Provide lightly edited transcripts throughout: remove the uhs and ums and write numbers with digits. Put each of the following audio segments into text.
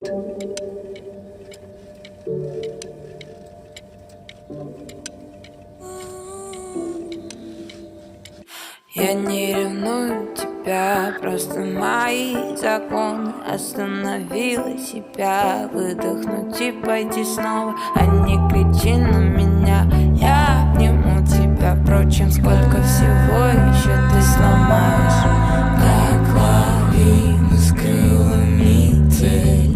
Я не ревную тебя, просто мои законы. Остановила себя выдохнуть и пойти снова. А не кричи на меня, я обниму тебя. Впрочем, сколько всего еще ты сломаешь. Как лавина с крылами цель,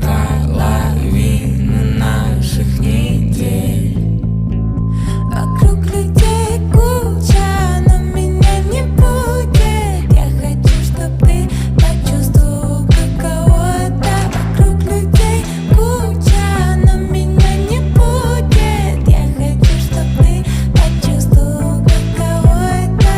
половина наших недель. Вокруг людей куча, но меня не будет. Я хочу, чтоб ты почувствовал, каково это. Вокруг людей куча, но меня не будет. Я хочу, чтоб ты почувствовал, каково это.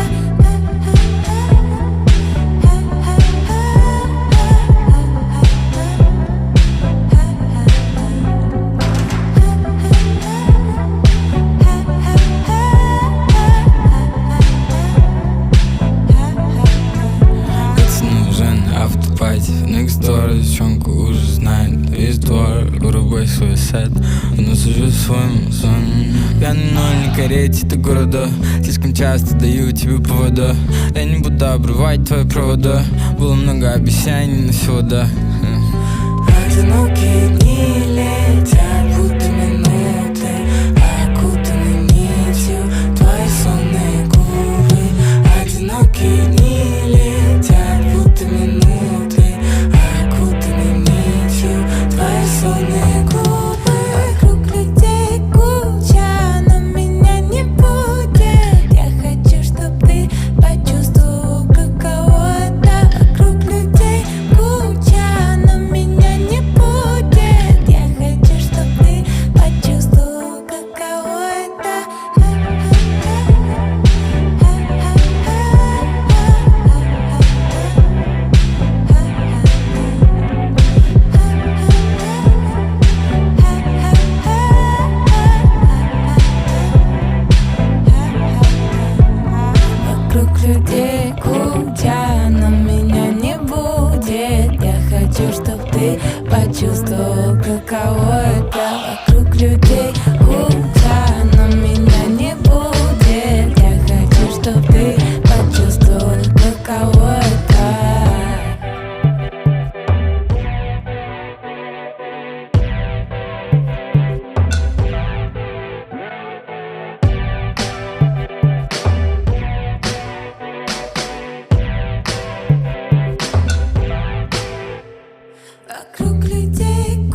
Нужен автопати, next door, девчонку уже знает весь двор. Вырубай свой сет, вновь уже своему сон. Пьяный, но не карете до города. Слишком часто даю тебе повода. Я не буду обрывать твои провода. Было много обещаний, но всего да. Одинокие дни летят, будто минуты, окутаны нитью твои сонные губы. Одинокие дни летят, будто минуты, окутаны нитью твои сонные губы. Вокруг людей куча, но меня не будет. Я хочу, чтоб ты почувствовал, каково это. Вокруг людей куча, но меня не будет. Я хочу, чтоб ты почувствовал, каково это. Вокруг людей куча, но меня не будет. Я хочу, чтоб ты почувствовал, каково это. Вокруг людей куча, но меня не будет. Я хочу, чтоб ты почувствовал, каково это. Вокруг людей